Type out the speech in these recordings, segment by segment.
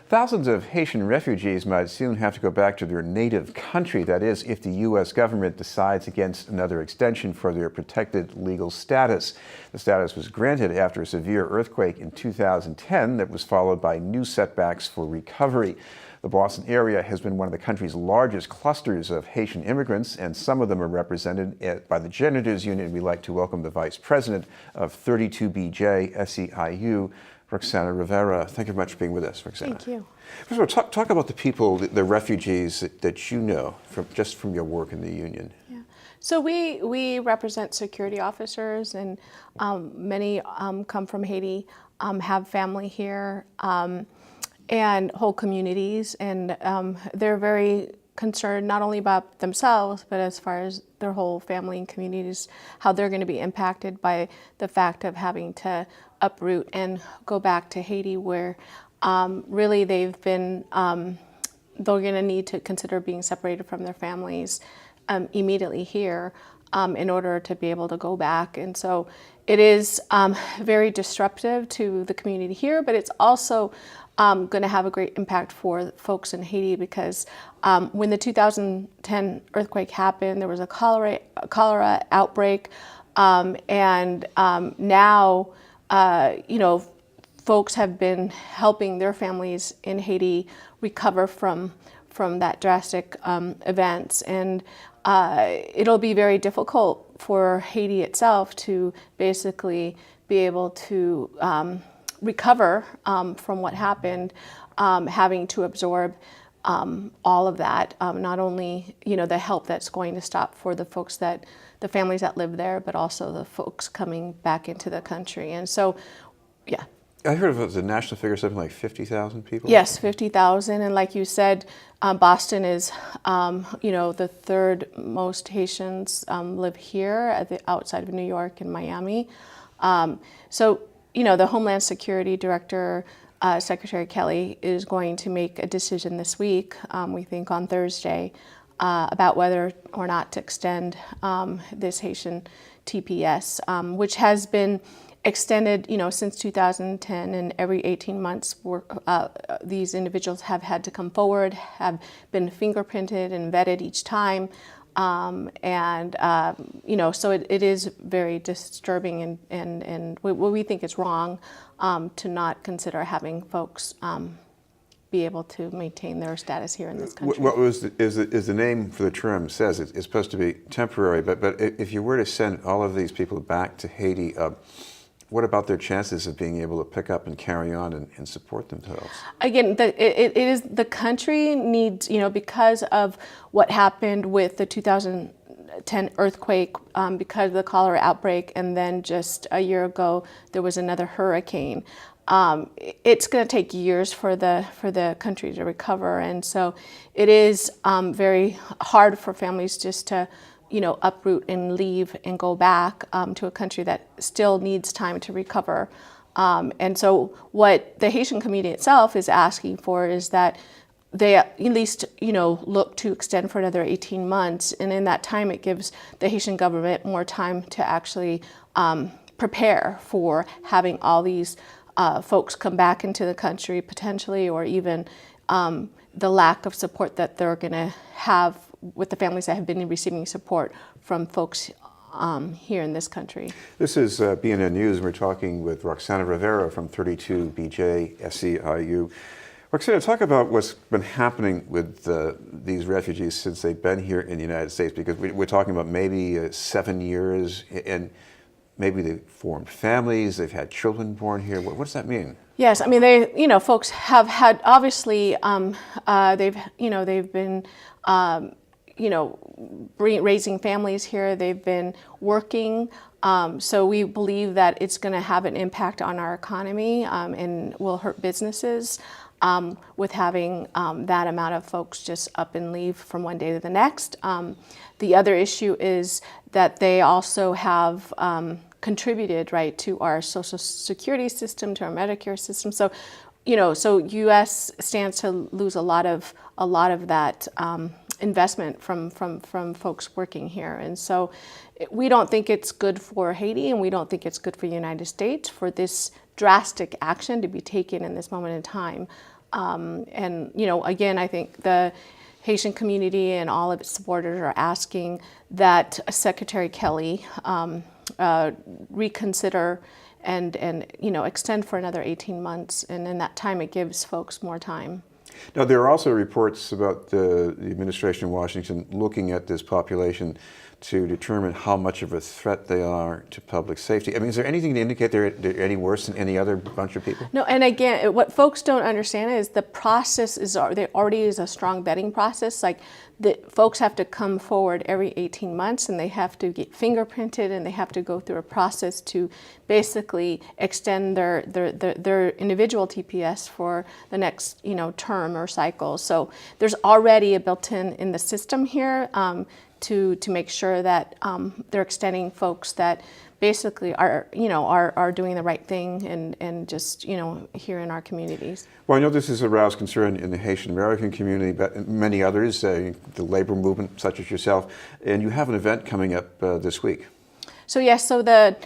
Thousands of Haitian refugees might soon have to go back to their native country. That is, if the U.S. government decides against another extension for their protected legal status. The status was granted after a severe earthquake in 2010 that was followed by new setbacks for recovery. The Boston area has been one of the country's largest clusters of Haitian immigrants, and some of them are represented by the Janitors Union. We'd like to welcome the Vice President of 32BJ SEIU, Roxana Rivera. Thank you very much for being with us, Roxana. Thank you. First of all, talk about the people, the refugees that you know just from your work in the union. Yeah. So we represent security officers, and many come from Haiti, have family here, and whole communities, and they're very concerned not only about themselves, but as far as their whole family and communities, how they're going to be impacted by the fact of having to uproot and go back to Haiti, where really they've been, they're going to need to consider being separated from their families immediately here in order to be able to go back. And so it is very disruptive to the community here, but it's also going to have a great impact for folks in Haiti, because when the 2010 earthquake happened, there was a cholera outbreak, and now folks have been helping their families in Haiti recover from that drastic events, and it'll be very difficult for Haiti itself to basically be able to recover from what happened, having to absorb all of that, not only the help that's going to stop for the folks the families that live there, but also the folks coming back into the country. And so, yeah. I heard of the national figure, something like 50,000 people? Yes, 50,000. And like you said, Boston is, the third most Haitians live here outside of New York and Miami. So, the Homeland Security Director, Secretary Kelly, is going to make a decision this week, we think on Thursday, about whether or not to extend this Haitian TPS, which has been extended, since 2010, and every 18 months, these individuals have had to come forward, have been fingerprinted and vetted each time. So it is very disturbing, and we think it's wrong to not consider having folks be able to maintain their status here in this country. What is the name for the term says it's supposed to be temporary, but if you were to send all of these people back to Haiti, what about their chances of being able to pick up and carry on and support themselves? Again, the country needs, because of what happened with the 2010 earthquake, because of the cholera outbreak, and then just a year ago there was another hurricane. It's going to take years for the country to recover, and so it is very hard for families just to uproot and leave and go back to a country that still needs time to recover. And so what the Haitian community itself is asking for is that they at least, look to extend for another 18 months. And in that time, it gives the Haitian government more time to actually prepare for having all these folks come back into the country potentially, or even the lack of support that they're going to have with the families that have been receiving support from folks here in this country. This is BNN News. We're talking with Roxana Rivera from 32BJ SEIU. Roxana, talk about what's been happening with these refugees since they've been here in the United States, because we're talking about maybe 7 years, and maybe they've formed families, they've had children born here. What does that mean? Yes, I mean, folks have had, obviously, they've been, raising families here. They've been working. So we believe that it's going to have an impact on our economy and will hurt businesses with having that amount of folks just up and leave from one day to the next. The other issue is that they also have contributed, right, to our Social Security system, to our Medicare system. So, so U.S. stands to lose a lot of that investment from folks working here. And so we don't think it's good for Haiti, and we don't think it's good for the United States for this drastic action to be taken in this moment in time. And, again, I think the Haitian community and all of its supporters are asking that Secretary Kelly reconsider and extend for another 18 months. And in that time, it gives folks more time. Now, there are also reports about the administration in Washington looking at this population to determine how much of a threat they are to public safety. I mean, is there anything to indicate they're any worse than any other bunch of people? No, and again, what folks don't understand is the process there already is a strong vetting process. Like, the folks have to come forward every 18 months, and they have to get fingerprinted, and they have to go through a process to basically extend their individual TPS for the next term or cycle. So there's already a built-in in the system here to make sure that they're extending folks that basically are doing the right thing and just here in our communities. Well, I know this has aroused concern in the Haitian American community, but many others, the labor movement, such as yourself, and you have an event coming up this week. So yes, so the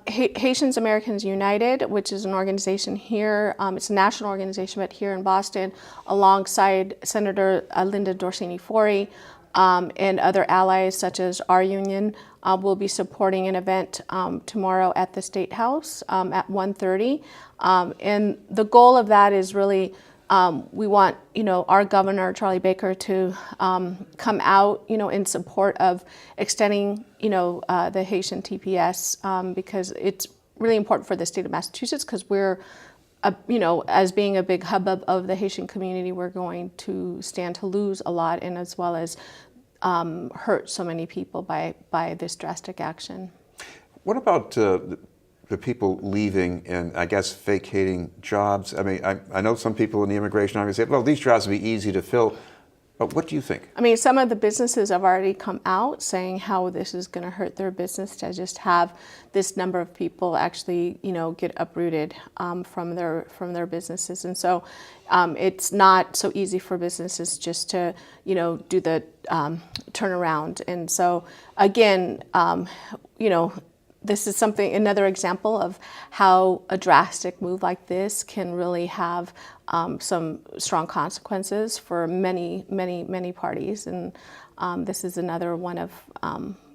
Haitians Americans United, which is an organization here, it's a national organization, but here in Boston, alongside Senator Linda Dorsini-Forey, and other allies such as our union, will be supporting an event tomorrow at the State House at 1:30. And the goal of that is really, we want our governor, Charlie Baker, to come out in support of extending the Haitian TPS, because it's really important for the state of Massachusetts, because we're as being a big hub of the Haitian community, we're going to stand to lose a lot, and as well as hurt so many people by this drastic action. What about the people leaving and, I guess, vacating jobs? I mean, I know some people in the immigration office say, well, these jobs will be easy to fill. But what do you think? I mean, some of the businesses have already come out saying how this is going to hurt their business to just have this number of people actually, get uprooted from their businesses. And so it's not so easy for businesses just to, do the turnaround. And so, again, this is another example of how a drastic move like this can really have some strong consequences for many, many, many parties. And this is another one of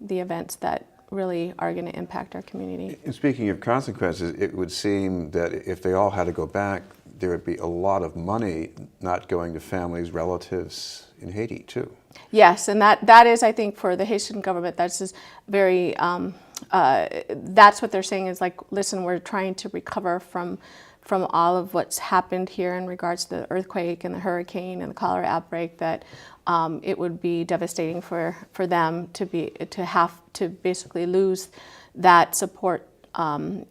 the events that really are going to impact our community. And speaking of consequences, it would seem that if they all had to go back, there would be a lot of money not going to families, relatives in Haiti, too. Yes, and that is, I think, for the Haitian government, that's just very, that's what they're saying is like, listen, we're trying to recover from all of what's happened here in regards to the earthquake and the hurricane and the cholera outbreak, that it would be devastating for them to have to basically lose that support. And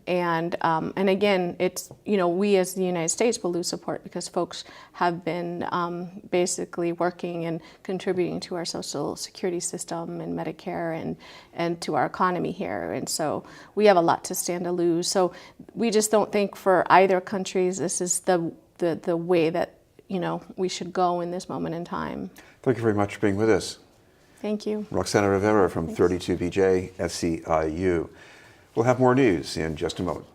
again, it's, we as the United States will lose support because folks have been basically working and contributing to our social security system and Medicare and to our economy here. And so we have a lot to stand to lose. So we just don't think for either countries this is the way that, we should go in this moment in time. Thank you very much for being with us. Thank you. Roxana Rivera from 32BJ SEIU. We'll have more news in just a moment.